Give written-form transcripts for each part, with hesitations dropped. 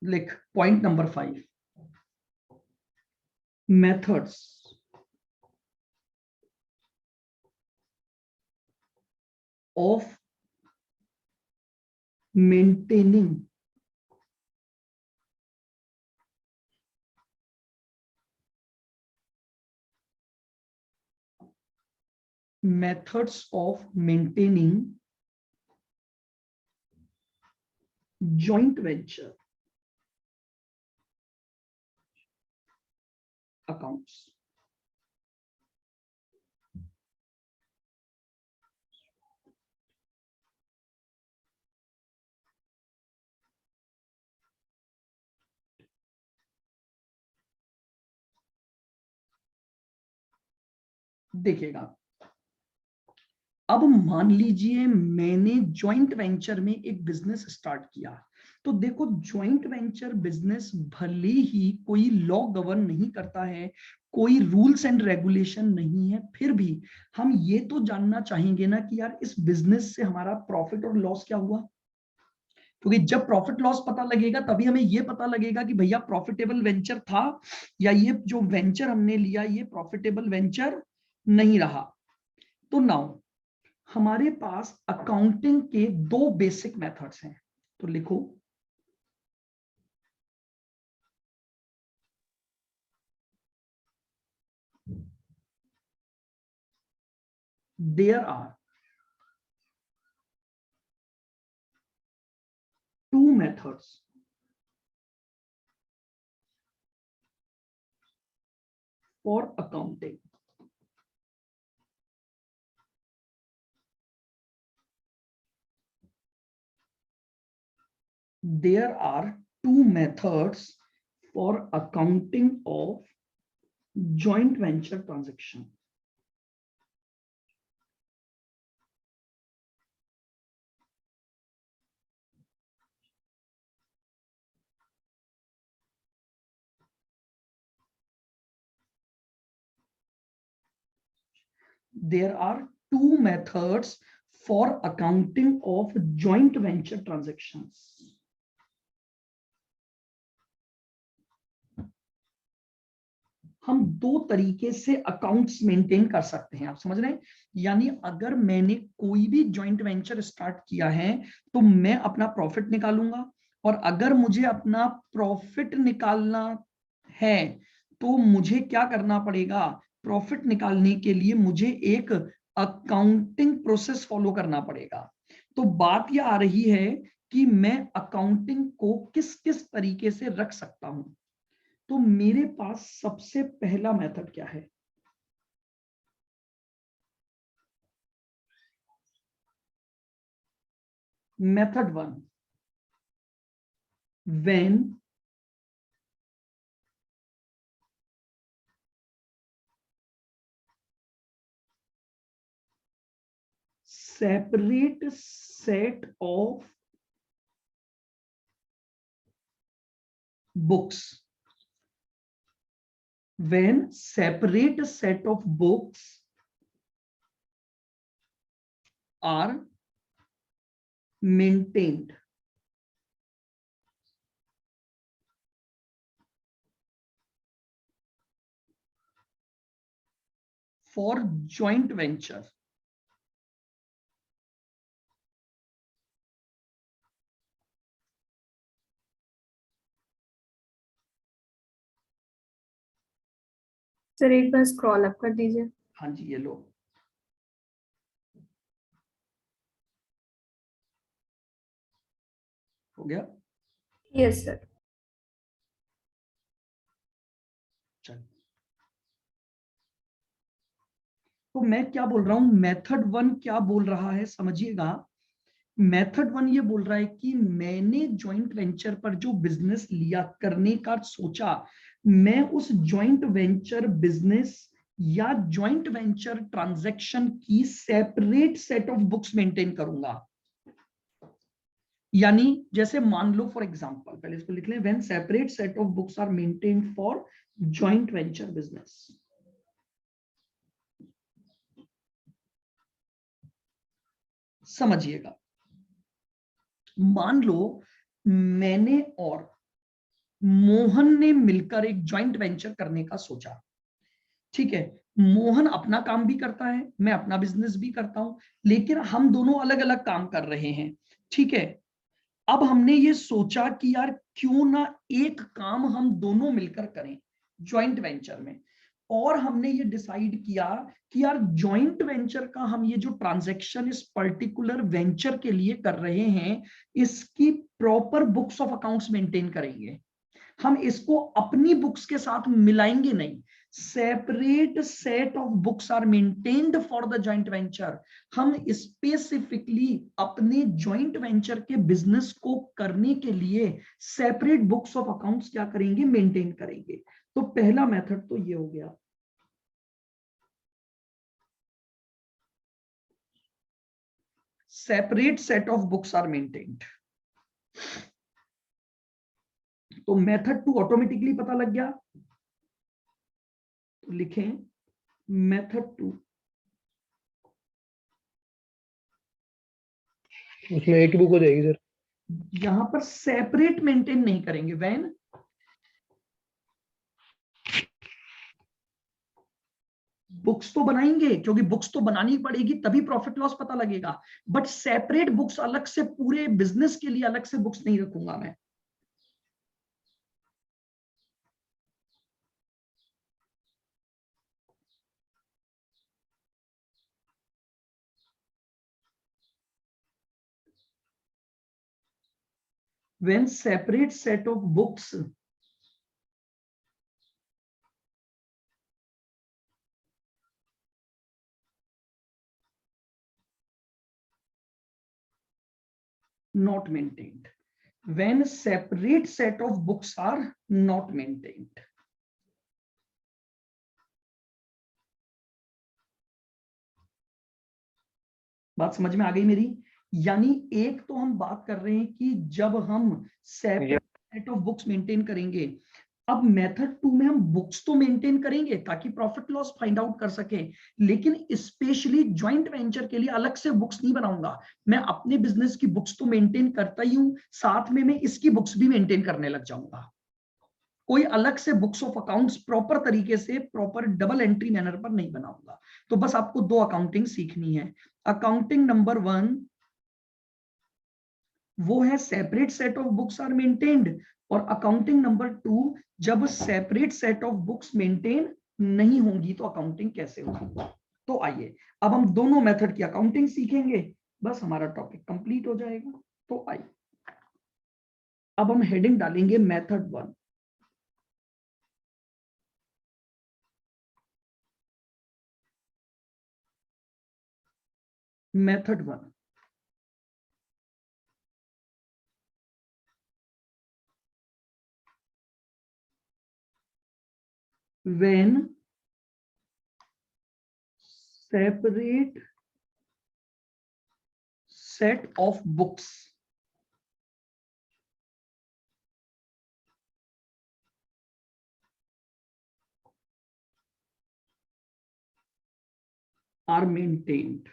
लिख point number 5, methods of maintaining methods of maintaining joint venture accounts. देखिएगा, अब मान लीजिए मैंने जॉइंट वेंचर में एक बिजनेस स्टार्ट किया, तो देखो जॉइंट वेंचर बिजनेस भले ही कोई लॉ गवर्न नहीं करता है, कोई रूल्स एंड रेगुलेशन नहीं है, फिर भी हम ये तो जानना चाहेंगे ना कि यार इस बिजनेस से हमारा प्रॉफिट और लॉस क्या हुआ, क्योंकि जब प्रॉफिट लॉस पता लगेगा तभी हमें ये पता लगेगा कि भैया प्रॉफिटेबल वेंचर था या ये जो वेंचर हमने लिया ये प्रॉफिटेबल वेंचर नहीं रहा। तो नाउ हमारे पास अकाउंटिंग के दो बेसिक मेथड्स हैं, तो लिखो there are two methods for accounting. There are two methods for accounting of joint venture transaction. There are two methods for accounting of joint venture transactions. हम दो तरीके से अकाउंट्स मेंटेन कर सकते हैं, आप समझ रहे हैं? यानी अगर मैंने कोई भी जॉइंट वेंचर स्टार्ट किया है तो मैं अपना प्रॉफिट निकालूंगा, और अगर मुझे अपना प्रॉफिट निकालना है तो मुझे क्या करना पड़ेगा, प्रॉफिट निकालने के लिए मुझे एक अकाउंटिंग प्रोसेस फॉलो करना पड़ेगा। तो बात यह आ रही है कि मैं अकाउंटिंग को किस किस तरीके से रख सकता हूं। तो मेरे पास सबसे पहला मेथड क्या है, method 1, when separate set of books, when separate set of books are maintained for joint venture, sir एक बार स्क्रॉल अप कर दीजिए। हाँ जी ये लो, हो गया। Yes sir. चल, तो मैं क्या बोल रहा हूं, मेथड 1 क्या बोल रहा है समझिएगा। मेथड 1 ये बोल रहा है कि मैंने जॉइंट वेंचर पर जो बिजनेस लिया करने का सोचा, मैं उस जॉइंट वेंचर बिजनेस या जॉइंट वेंचर ट्रांजैक्शन की separate set of books maintain करूंगा। यानी जैसे मान लो फॉर एग्जांपल, पहले इसको लिख लें, when separate set of books are maintained for joint venture business. समझिएगा, मान लो मैंने और मोहन ने मिलकर एक जॉइंट वेंचर करने का सोचा। ठीक है, मोहन अपना काम भी करता है, मैं अपना बिजनेस भी करता हूं, लेकिन हम दोनों अलग अलग काम कर रहे हैं। ठीक है, अब हमने ये सोचा कि यार क्यों ना एक काम हम दोनों मिलकर करें जॉइंट वेंचर में। और हमने ये डिसाइड किया कि यार जॉइंट वेंचर का हम ये जो ट्रांजैक्शन इस पर्टिकुलर वेंचर के लिए कर रहे हैं, इसकी proper books of accounts maintain करेंगे। हम इसको अपनी बुक्स के साथ मिलाएंगे नहीं। Separate set of books are maintained for the joint venture. हम स्पेसिफिकली अपने जॉइंट वेंचर के बिजनेस को करने के लिए सेपरेट बुक्स ऑफ अकाउंट्स क्या करेंगे, मेंटेन करेंगे। तो पहला मेथड तो ये हो गया। Separate set of books are maintained. तो मेथड 2 ऑटोमेटिकली पता लग गया, तो लिखें मेथड 2। उसमें एक बुक हो जाएगी सर। यहां पर सेपरेट मेंटेन नहीं करेंगे। व्हेन बुक्स तो बनाएंगे, क्योंकि बुक्स तो बनानी पड़ेगी तभी प्रॉफिट लॉस पता लगेगा, बट सेपरेट बुक्स अलग से पूरे बिजनेस के लिए अलग से बुक्स नहीं रखूंगा मैं। When separate set of books not maintained, when separate set of books are not maintained। बात समझ में आ गई मेरी? यानी एक तो हम बात कर रहे हैं कि जब हम separate set of books maintain करेंगे। अब मेथड 2 में हम बुक्स तो मेंटेन करेंगे ताकि प्रॉफिट लॉस फाइंड आउट कर सके, लेकिन स्पेशली जॉइंट वेंचर के लिए अलग से बुक्स नहीं बनाऊंगा। मैं अपने बिजनेस की बुक्स तो मेंटेन करता ही हूं, साथ में मैं इसकी बुक्स भी मेंटेन करने लग जाऊंगा। कोई अलग से बुक्स ऑफ अकाउंट्स प्रॉपर तरीके से प्रॉपर डबल एंट्री मैनर पर नहीं बनाऊंगा। तो बस आपको 2 अकाउंटिंग सीखनी है। अकाउंटिंग नंबर 1 वो है separate set of books are maintained, और अकाउंटिंग नंबर 2 जब separate set of books maintain नहीं होंगी तो अकाउंटिंग कैसे होगी। तो आइए अब हम दोनों मेथड की अकाउंटिंग सीखेंगे, बस हमारा टॉपिक कंप्लीट हो जाएगा। तो आइए अब हम हेडिंग डालेंगे method 1। Method 1, when separate set of books are maintained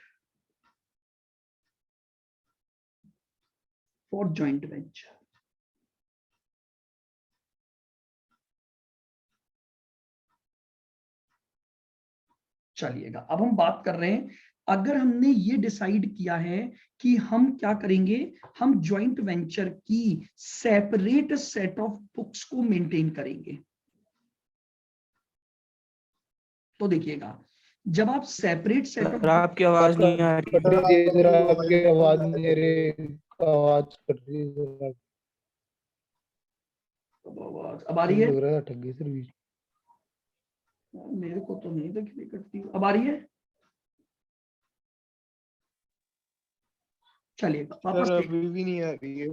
for joint venture। चलिएगा अब हम बात कर रहे हैं, अगर हमने ये डिसाइड किया है कि हम क्या करेंगे, हम जॉइंट वेंचर की सेपरेट सेट ऑफ बुक्स को मेंटेन करेंगे। तो देखिएगा जब आप सेपरेट सेट ऑफ, आपकी आवाज नहीं आ रही कट रही है सर, आपकी आवाज नहीं आ रही, आवाज कट रही है सर। अब आ रही है? लग रहा है अटक गई सर बीच। मेरे को तो नहीं दिख रही कटती। अब आ रही है? चलिए वापस सर अभी भी नहीं आ रही है।